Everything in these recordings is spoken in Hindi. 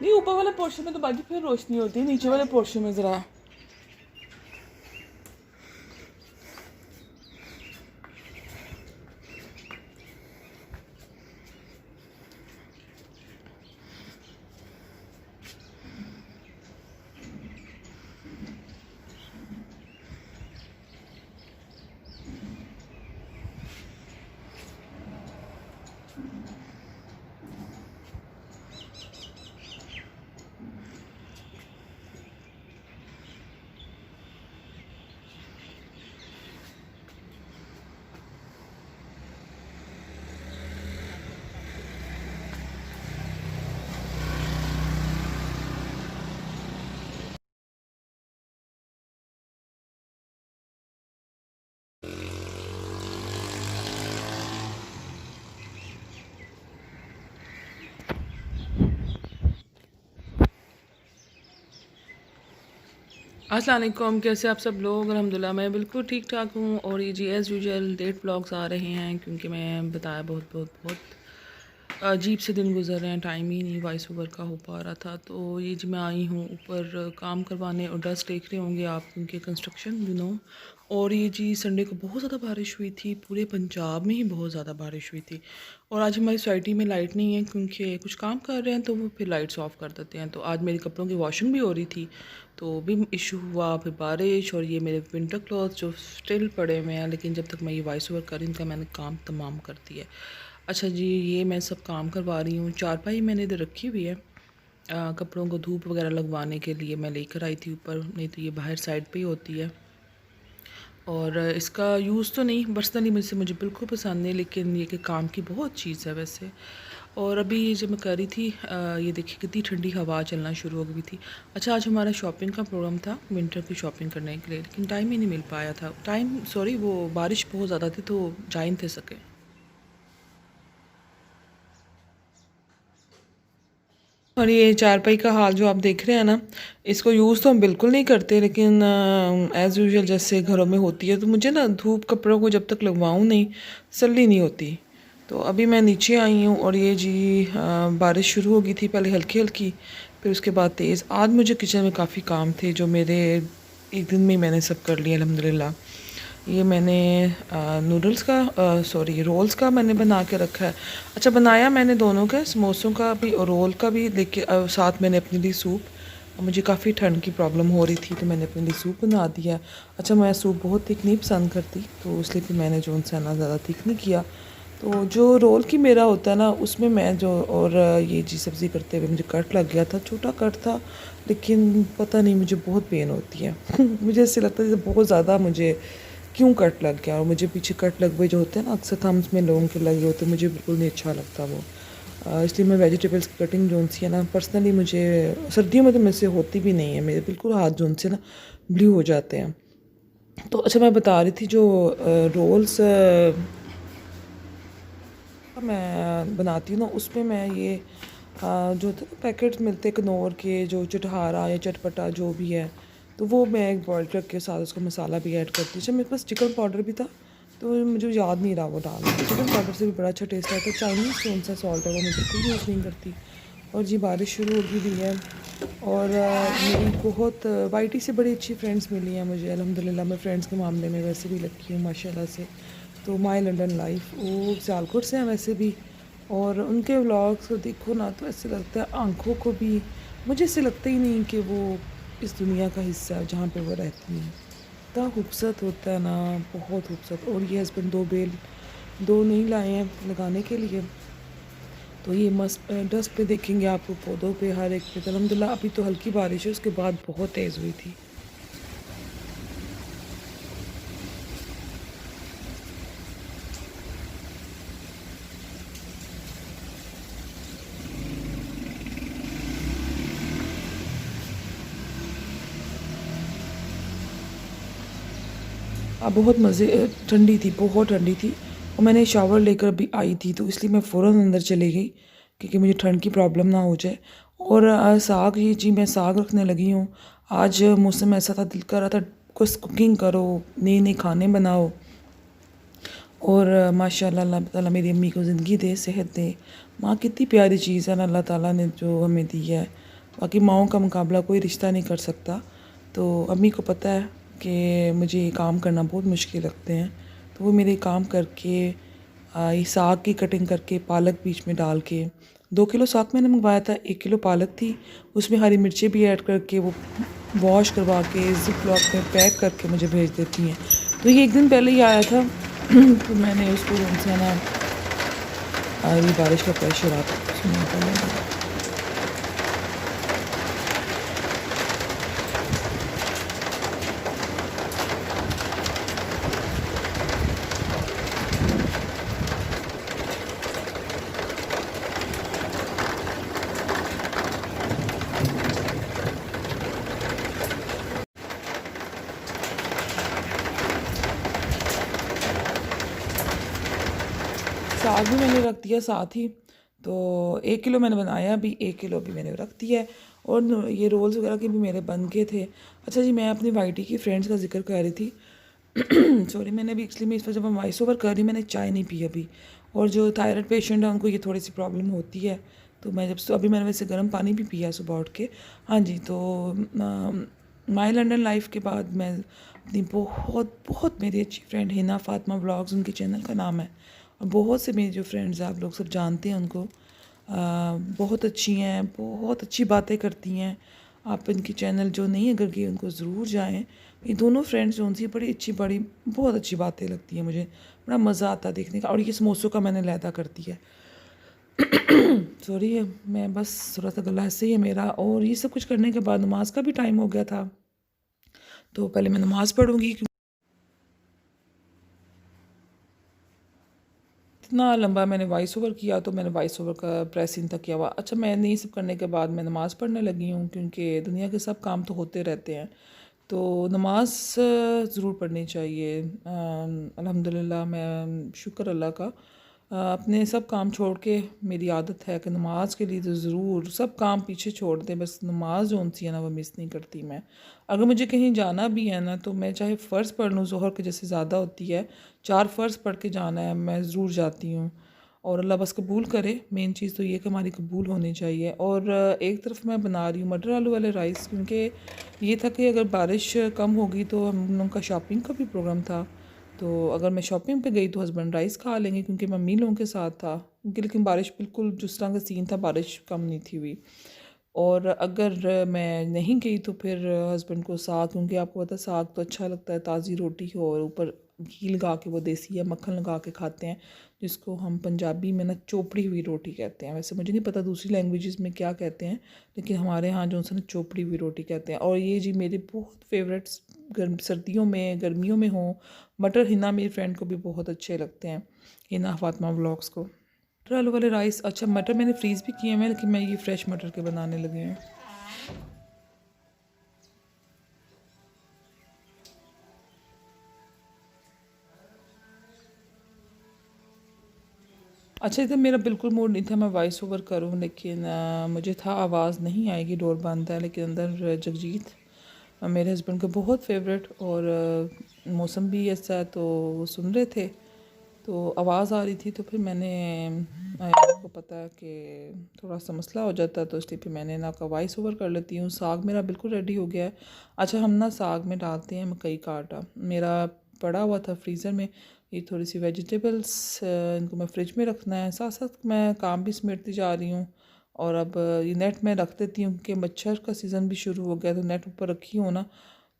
नहीं, ऊपर वाले पोर्शन में तो बाकी फिर रोशनी होती है, नीचे वाले पोर्शन में ज़रा। अस्सलाम वालेकुम, कैसे आप सब लोग। अल्हम्दुलिल्लाह मैं बिल्कुल ठीक ठाक हूँ। और ये जी एज़ यूजुअल लेट व्लॉग्स आ रहे हैं क्योंकि मैं बताया बहुत बहुत बहुत अजीब से दिन गुजर रहे हैं, टाइम ही नहीं वॉइस ओवर का हो पा रहा था। तो ये जी मैं आई हूँ ऊपर काम करवाने, और डस्ट देख रहे होंगे आप क्योंकि कंस्ट्रक्शन और ये जी संडे को बहुत ज़्यादा बारिश हुई थी, पूरे पंजाब में ही बहुत ज़्यादा बारिश हुई थी। और आज हमारी सोसाइटी में लाइट नहीं है क्योंकि कुछ काम कर रहे हैं तो वो फिर लाइट्स ऑफ कर देते हैं। तो आज मेरे कपड़ों की वॉशिंग भी हो रही थी तो भी इशू हुआ, फिर बारिश। और ये मेरे विंटर क्लॉथ जो स्टिल पड़े हुए हैं, लेकिन जब तक मैं ये वॉइस ओवर कर रही हूँ उनका मैंने काम तमाम कर दिया है। अच्छा जी, ये मैं सब काम करवा रही हूँ। चारपाई मैंने इधर रखी हुई है कपड़ों को धूप वगैरह लगवाने के लिए, मैं लेकर आई थी ऊपर, नहीं तो ये बाहर साइड पे ही होती है। और इसका यूज़ तो नहीं, पर्सनली मुझे बिल्कुल पसंद नहीं, लेकिन ये कि काम की बहुत चीज़ है वैसे। और अभी ये जब मैं कर रही थी ये देखिए कितनी ठंडी हवा चलना शुरू हो गई थी। अच्छा, आज हमारा शॉपिंग का प्रोग्राम था विंटर की शॉपिंग करने के लिए, लेकिन टाइम ही नहीं मिल पाया था। वो बारिश बहुत ज़्यादा थी तो जा ही नहीं थे सके। और ये चारपाई का हाल जो आप देख रहे हैं ना, इसको यूज़ तो हम बिल्कुल नहीं करते, लेकिन एज़ यूजुअल जैसे घरों में होती है, तो मुझे ना धूप कपड़ों को जब तक लगवाऊँ नहीं तसल्ली नहीं होती। तो अभी मैं नीचे आई हूँ और ये जी बारिश शुरू हो गई थी, पहले हल्की हल्की, फिर उसके बाद तेज़। आज मुझे किचन में काफ़ी काम थे जो मेरे एक दिन में ही मैंने सब कर लिए अल्हम्दुलिल्लाह। ये मैंने नूडल्स का सॉरी रोल्स का मैंने बना के रखा है। अच्छा, बनाया मैंने दोनों का, समोसों का भी और रोल का भी, लेकिन साथ मैंने अपने लिए सूप, मुझे काफ़ी ठंड की प्रॉब्लम हो रही थी तो मैंने अपने लिए सूप बना दिया। अच्छा, मैं सूप बहुत थिक नहीं पसंद करती तो इसलिए फिर मैंने जो उनसे ना ज़्यादा थिक नहीं किया। तो जो रोल की मेरा होता है ना, उसमें मैं जो और ये जी सब्ज़ी करते हुए मुझे कट लग गया था, छोटा कट था, लेकिन पता नहीं मुझे बहुत पेन होती है मुझे ऐसे लगता है जैसे बहुत ज़्यादा मुझे क्यों कट लग गया। और मुझे पीछे कट लग गए जो होते हैं ना, अक्सर थम्स में लोगों के लगे होते हैं, मुझे बिल्कुल नहीं अच्छा लगता वो। इसलिए मैं वेजिटेबल्स की कटिंग जो सी है ना, पर्सनली मुझे सर्दियों में तो मुझसे होती भी नहीं है, मेरे बिल्कुल हाथ जो से ना ब्लू हो जाते हैं। तो अच्छा, मैं बता रही थी जो रोल्स मैं बनाती हूँ ना, उसमें मैं ये जो पैकेट मिलते हैं कनौर के, जो चटहारा या चटपटा जो भी है, तो वो मैं एक बॉयल करके साथ उसका मसाला भी ऐड करती हूँ। अच्छा, मेरे पास चिकन पाउडर भी था तो मुझे याद नहीं रहा वो डालना। चिकन पाउडर से भी बड़ा अच्छा टेस्ट आता है। चाइनीज़ कौन सा सॉल्ट है वो मैं बिल्कुल यूज़ नहीं करती। और जी बारिश शुरू हो गई है और मेरी बहुत वाईटी से बड़ी अच्छी फ्रेंड्स मिली हैं मुझे अल्हम्दुलिल्लाह। मैं फ्रेंड्स के मामले में वैसे भी लकी हूँ माशाल्लाह से। तो माई लंदन लाइफ वो सियालकोट से हैं वैसे भी, और उनके व्लॉग्स को देखो ना तो ऐसे लगता है आँखों को भी, मुझे ऐसे लगता ही नहीं कि वो इस दुनिया का हिस्सा है जहाँ पे वो रहती हैं। इतना खूबसूरत होता है ना, बहुत खूबसूरत। और ये हस्बैंड दो बेल दो नहीं लाए हैं लगाने के लिए, तो ये मस्त डस्ट पे देखेंगे आपको, पौधों पे हर एक पे। तो अल्हम्दुलिल्लाह अभी तो हल्की बारिश है, उसके बाद बहुत तेज़ हुई थी। बहुत मज़े ठंडी थी, बहुत ठंडी थी। और मैंने शावर लेकर अभी आई थी तो इसलिए मैं फ़ौरन अंदर चली गई क्योंकि मुझे ठंड की प्रॉब्लम ना हो जाए। और साग, ये जी मैं साग रखने लगी हूँ। आज मौसम ऐसा था, दिल कर रहा था कुछ कुकिंग करो, नए नए खाने बनाओ। और माशाल्लाह अल्लाह ताला मेरी अम्मी को ज़िंदगी दे, सेहत दे। माँ कितनी प्यारी चीज़ है ना अल्लाह ताला ने जो हमें दी है। बाकी माओं का मुकाबला कोई रिश्ता नहीं कर सकता। तो अम्मी को पता है कि मुझे ये काम करना बहुत मुश्किल लगते हैं, तो वो मेरे काम करके ये साग की कटिंग करके पालक बीच में डाल के 2 किलो साग मैंने मंगवाया था, 1 किलो पालक थी, उसमें हरी मिर्चें भी ऐड करके वो वॉश करवा के ज़िप लॉक में पैक करके मुझे भेज देती हैं। तो ये एक दिन पहले ही आया था तो मैंने उसको उनसे ना ये बारिश का प्रेशर आता है उसमें निकाला। साग भी मैंने रख दिया साथ ही, तो 1 किलो मैंने बनाया, अभी 1 किलो भी मैंने रख दिया है। और ये रोल्स वगैरह के भी मेरे बन गए थे। अच्छा जी, मैं अपनी वाइटी की फ्रेंड्स का जिक्र कर रही थी सॉरी, मैंने अभी एक्चुअली में इस पर जब मैं वॉइस ओवर कर रही, मैंने चाय नहीं पी अभी। और जो थायराइड पेशेंट है उनको ये थोड़ी सी प्रॉब्लम होती है, तो मैं जब अभी मैंने वैसे गर्म पानी भी पिया सुबह उठ के। हाँ जी, तो माई लंदन लाइफ के बाद मैं अपनी बहुत बहुत मेरी अच्छी फ्रेंड हिना फातिमा व्लॉग्स, उनके चैनल का नाम है, और बहुत से मेरी जो फ्रेंड्स हैं आप लोग सब जानते हैं उनको, बहुत अच्छी हैं, बहुत अच्छी बातें करती हैं। आप इनकी चैनल जो नहीं अगर गए उनको ज़रूर जाएं। ये दोनों फ्रेंड्स जो उनसे बड़ी अच्छी बड़ी बहुत अच्छी बातें लगती हैं मुझे, बड़ा मज़ा आता है देखने का। और ये समोसों का मैंने लैदा करती है सॉरी, मैं बस थोड़ा सा गला ऐसे ही है मेरा। और ये सब कुछ करने के बाद नमाज का भी टाइम हो गया था, तो पहले मैं नमाज़ पढ़ूँगी। इतना लंबा मैंने वॉइस ओवर किया, तो मैंने वॉइस ओवर का प्रेस इन तक किया हुआ। अच्छा, मैंने ये सब करने के बाद मैं नमाज़ पढ़ने लगी हूँ, क्योंकि दुनिया के सब काम तो होते रहते हैं, तो नमाज ज़रूर पढ़नी चाहिए। अल्हम्दुलिल्लाह, मैं शुक्र अल्लाह का, अपने सब काम छोड़ के मेरी आदत है कि नमाज के लिए तो ज़रूर सब काम पीछे छोड़ दें, बस नमाज जो सी है ना वो मिस नहीं करती मैं। अगर मुझे कहीं जाना भी है ना, तो मैं चाहे फ़र्ज़ पढ़ लूँ, ज़ोहर के जैसे ज़्यादा होती है, 4 फ़र्ज़ पढ़ के जाना है, मैं ज़रूर जाती हूँ। और अल्लाह बस कबूल करे, मेन चीज़ तो ये कि हमारी कबूल होनी चाहिए। और एक तरफ मैं बना रही हूँ मटर आलू वाले राइस, क्योंकि ये था कि अगर बारिश कम होगी तो हम लोगों का शॉपिंग का भी प्रोग्राम था, तो अगर मैं शॉपिंग पे गई तो हस्बैंड राइस खा लेंगे, क्योंकि मम्मी लोगों के साथ था, क्योंकि लेकिन बारिश बिल्कुल जिस तरह का सीन था, बारिश कम नहीं थी हुई। और अगर मैं नहीं गई तो फिर हस्बैंड को साग, क्योंकि आपको पता है साग तो अच्छा लगता है, ताज़ी रोटी हो और ऊपर घी लगा के, वो देसी या मक्खन लगा के खाते हैं, जिसको हम पंजाबी में ना चोपड़ी हुई रोटी कहते हैं। वैसे मुझे नहीं पता दूसरी लैंग्वेजेस में क्या कहते हैं, लेकिन हमारे यहाँ जो है ना चोपड़ी हुई रोटी कहते हैं। और ये जी मेरे बहुत फेवरेट्स, सर्दियों में गर्मियों में हो, मटर हिना मेरी फ्रेंड को भी बहुत अच्छे लगते हैं, हिना फातिमा व्लॉग्स को। मटर आलू वाले राइस, अच्छा मटर मैंने फ्रीज़ भी किए हैं, लेकिन मैं ये फ्रेश मटर के बनाने लगे हैं। अच्छा, इधर मेरा बिल्कुल मूड नहीं था मैं वॉइस ओवर करूं, लेकिन मुझे था आवाज़ नहीं आएगी, डोर बंद है। लेकिन अंदर जगजीत मेरे हस्बैंड को बहुत फेवरेट, और मौसम भी ऐसा है तो वो सुन रहे थे, तो आवाज़ आ रही थी, तो फिर मैंने आपको पता है कि थोड़ा सा मसला हो जाता है, तो इसलिए फिर मैंने ना का वॉइस ओवर कर लेती हूँ। साग मेरा बिल्कुल रेडी हो गया है। अच्छा, हम ना साग में डालते हैं मकई का आटा, मेरा पड़ा हुआ था फ्रीज़र में, ये थोड़ी सी वेजिटेबल्स, इनको मैं फ्रिज में रखना है, साथ साथ मैं काम भी समेटती जा रही हूँ। और अब ये नेट में रख देती हूँ, क्योंकि मच्छर का सीज़न भी शुरू हो गया, तो नेट ऊपर रखी हूँ ना,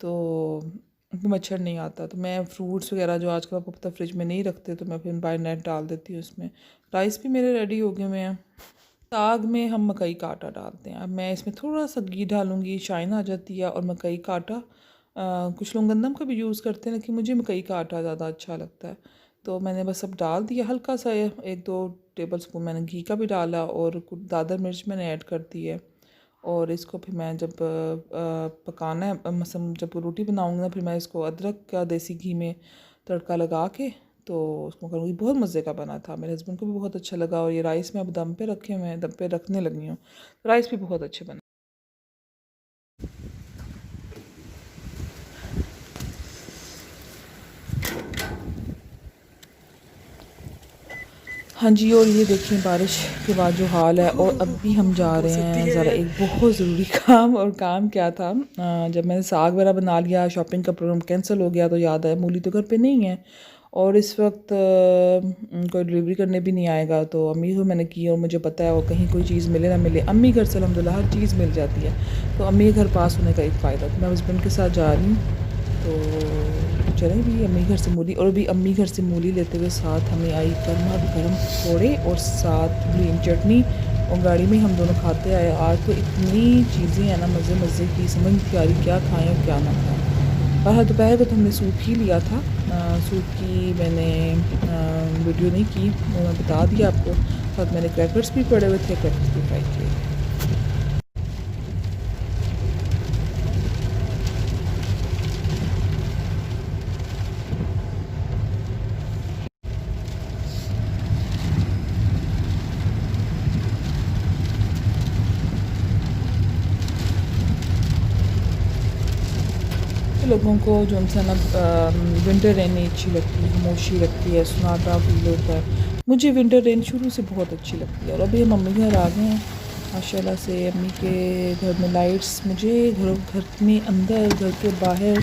तो मच्छर नहीं आता। तो मैं फ्रूट्स वगैरह जो आजकल आपको पता फ्रिज में नहीं रखते, तो मैं फिर बाय नेट डाल देती हूँ उसमें। राइस भी मेरे रेडी हो गए हुए हैं। साग में हम मकई का आटा डालते हैं। अब मैं इसमें थोड़ा सा घी डालूँगी, शाइन आ जाती है, और मकई का आटा, कुछ लोग गंदम का भी यूज़ करते हैं, लेकिन मुझे मकई का आटा ज़्यादा अच्छा लगता है। तो मैंने बस अब डाल दिया हल्का सा, 1-2 टेबल स्पून मैंने घी का भी डाला, और कुछ दादर मिर्च मैंने ऐड कर दी है। और इसको फिर मैं जब पकाना है, मतलब जब रोटी बनाऊँगी ना, फिर मैं इसको अदरक का देसी घी में तड़का लगा के तो उसको करूँगी। बहुत मज़े का बना था, मेरे हस्बैंड को भी बहुत अच्छा लगा। और ये राइस में अब दम पे रखे हुए हैं, दम पे रखने लगी हूँ, राइस भी बहुत अच्छे बने। हाँ जी, और ये देखिए बारिश के बाद जो हाल है। और अब भी हम जा रहे हैं ज़रा एक बहुत ज़रूरी काम। और काम क्या था, जब मैंने साग वगैरह बना लिया, शॉपिंग का प्रोग्राम कैंसिल हो गया, तो याद आया मूली तो घर पे नहीं है और इस वक्त कोई डिलीवरी करने भी नहीं आएगा। तो अम्मी को मैंने की और मुझे पता है वो कहीं कोई चीज़ मिले ना मिले, अम्मी घर से अल्हम्दुलिल्लाह हर चीज़ मिल जाती है। तो अम्मी के घर पास होने का एक फ़ायदा। तो मैं हस्बैंड के साथ जा रही हूँ, तो चलें भी अम्मी घर से मूली। और अभी अम्मी घर से मूली लेते हुए साथ हमें आई गर्मा गर्म पकौड़े और साथ ग्रीन चटनी। और गाड़ी में हम दोनों खाते आए। आज तो इतनी चीज़ें हैं ना मज़े मज़े की, समझ नहीं आ रही क्या खाएं और क्या ना खाएं। पर दोपहर को तो हमने सूप ही लिया था। सूप की मैंने वीडियो नहीं की, वो मैं बता दिया आपको। साथ मैंने क्रैकर्स भी पड़े हुए थे, क्रैकर्स भी फ्राई किए। लोगों को जो उनसे ना विंटर रेन अच्छी लगती है, खामोशी लगती है, सन्नाटा फील होता है। मुझे विंटर रेन शुरू से बहुत अच्छी लगती है। और अभी हम मम्मी घर आ गए हैं माशाल्लाह से। अम्मी के घर में लाइट्स, मुझे घर में अंदर, घर के बाहर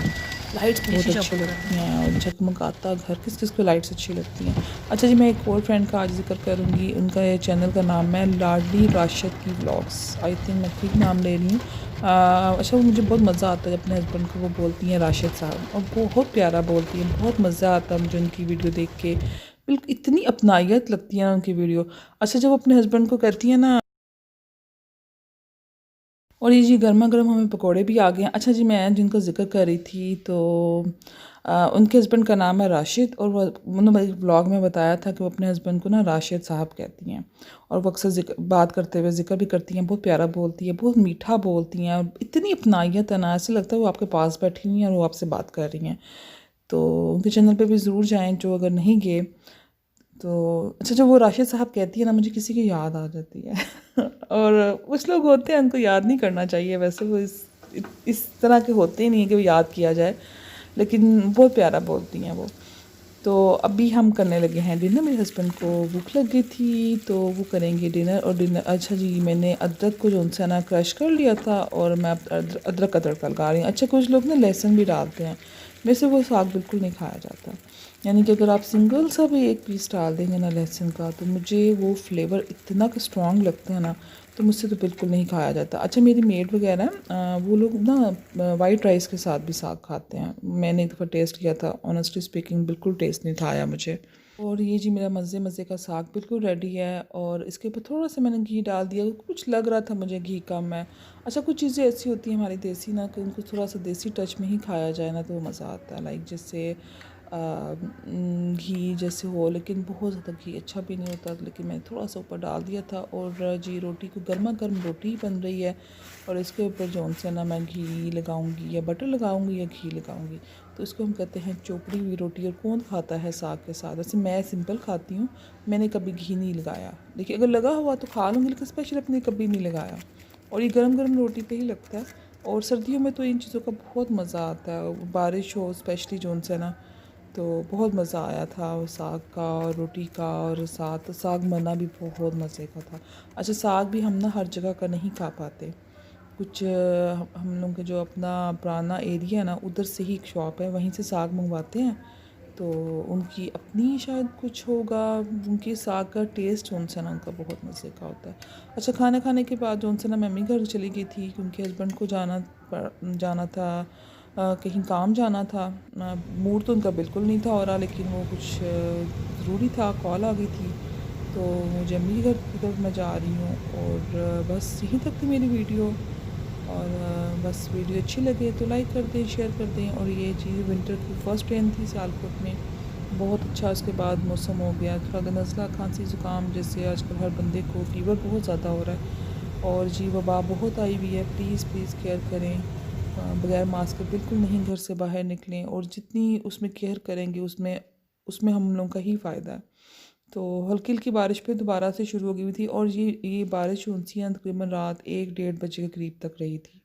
लाइट्स बहुत अच्छी लगती हैं। और झगमगाता घर, किस किस को लाइट्स अच्छी लगती हैं। अच्छा जी, मैं एक और फ्रेंड का आज जिक्र करूँगी। उनका ये चैनल का नाम है लाडली राशिद की व्लॉग्स। आई थिंक मैं ठीक नाम ले रही हूँ। अच्छा, वो मुझे बहुत मज़ा आता है जब अपने हस्बैंड को वो बोलती हैं राशिद साहब, और बहुत प्यारा बोलती हैं। बहुत मज़ा आता है मुझे उनकी वीडियो देख के। बिल्कुल इतनी अपनायत लगती है ना उनकी वीडियो। अच्छा, जब अपने हस्बैंड को कहती हैं ना। और ये जी गर्मा गर्म हमें पकोड़े भी आ गए हैं। अच्छा जी, मैं जिनका ज़िक्र कर रही थी तो उनके हस्बैंड का नाम है राशिद। और वो उन्होंने ब्लॉग में बताया था कि वो अपने हस्बैंड को ना राशिद साहब कहती हैं। और वो अक्सर बात करते हुए जिक्र भी करती हैं। बहुत प्यारा बोलती है, बहुत मीठा बोलती हैं। और इतनी अपनायत है ना, ऐसे लगता है वो आपके पास बैठी हुई हैं और वो आपसे बात कर रही हैं। तो उनके चैनल पर भी ज़रूर जाएँ जो अगर नहीं गए तो। अच्छा, जब वो राशिद साहब कहती है ना, मुझे किसी की याद आ जाती है। और कुछ लोग होते हैं उनको याद नहीं करना चाहिए, वैसे वो इस तरह के होते ही नहीं है कि वो याद किया जाए, लेकिन बहुत प्यारा बोलती हैं वो। तो अभी हम करने लगे हैं डिनर। मेरे हस्बैंड को भूख लग गई थी तो वो करेंगे डिनर। और डिनर, अच्छा जी, मैंने अदरक को जो उनसे ना क्रश कर लिया था और मैं अब अदरक का तड़का लगा रही हूँ। अच्छा, कुछ लोग ना लहसुन भी डालते हैं, मेरे से वो साग बिल्कुल नहीं खाया जाता। यानी कि अगर आप सिंगल सा भी एक पीस डाल देंगे ना लहसुन का, तो मुझे वो फ्लेवर इतना स्ट्रॉन्ग लगता है ना, तो मुझसे तो बिल्कुल नहीं खाया जाता। अच्छा, मेरी मेड वगैरह वो लोग ना वाइट राइस के साथ भी साग खाते हैं। मैंने एक दफ़ा टेस्ट किया था, ऑनेस्टली स्पीकिंग बिल्कुल टेस्ट नहीं था आया मुझे। और ये जी मेरा मज़े मज़े का साग बिल्कुल रेडी है। और इसके ऊपर थोड़ा सा मैंने घी डाल दिया, कुछ लग रहा था मुझे घी कम है। अच्छा, कुछ चीज़ें ऐसी होती हैं हमारी देसी ना, कि उनको थोड़ा सा देसी टच में ही खाया जाए ना तो मज़ा आता है। लाइक जैसे घी जैसे हो, लेकिन बहुत ज़्यादा घी अच्छा भी नहीं होता, लेकिन मैंने थोड़ा सा ऊपर डाल दिया था। और जी रोटी को गर्मा गर्म रोटी बन रही है और इसके ऊपर जो उनसे ना मैं घी लगाऊंगी या बटर लगाऊंगी या घी लगाऊंगी। तो इसको हम कहते हैं चोपड़ी हुई रोटी। और कौन खाता है साग के साथ? वैसे मैं सिंपल खाती हूँ, मैंने कभी घी नहीं लगाया। देखिए, अगर लगा हुआ तो खा लूँगी, लेकिन स्पेशल अपने कभी नहीं लगाया। और ये गर्म गर्म रोटी पे ही लगता है। और सर्दियों में तो इन चीज़ों का बहुत मज़ा आता है, बारिश हो स्पेशली जो उनसे ना, तो बहुत मज़ा आया था वो साग का और रोटी का। और साथ साग मना भी बहुत मज़े का था। अच्छा, साग भी हम ना हर जगह का नहीं खा पाते। कुछ हम लोग के जो अपना पुराना एरिया है ना, उधर से ही एक शॉप है, वहीं से साग मंगवाते हैं। तो उनकी अपनी शायद कुछ होगा, उनकी साग का टेस्ट उनसे ना उनका बहुत मज़े का होता है। अच्छा, खाना खाने के बाद जो उनसे ना मम्मी घर चली गई थी क्योंकि हस्बैंड को जाना था, कहीं काम जाना था। मूड तो उनका बिल्कुल नहीं था हो रहा, लेकिन वो कुछ ज़रूरी था, कॉल आ गई थी। तो मुझे अम्मी घर की तरफ मैं जा रही हूँ। और बस यहीं तक थी मेरी वीडियो। और बस वीडियो अच्छी लगे तो लाइक कर दें, शेयर कर दें। और ये चीज़ विंटर की फ़र्स्ट ट्रेन थी सियालकोट में, बहुत अच्छा। उसके बाद मौसम हो गया थोड़ा नज़ला, खांसी ज़ुकाम, जैसे आजकल हर बंदे को फ़ीवर बहुत ज़्यादा हो रहा है। और जी वबा बहुत आई हुई है। प्लीज़ प्लीज़ केयर करें, बगैर मास्क के बिल्कुल नहीं घर से बाहर निकलें। और जितनी उसमें केयर करेंगे उसमें उसमें हम लोगों का ही फ़ायदा है। तो हल्की हल्की बारिश फिर दोबारा से शुरू हो गई हुई थी। और ये बारिश जो सी तकरीबन रात 1-1:30 बजे के करीब तक रही थी।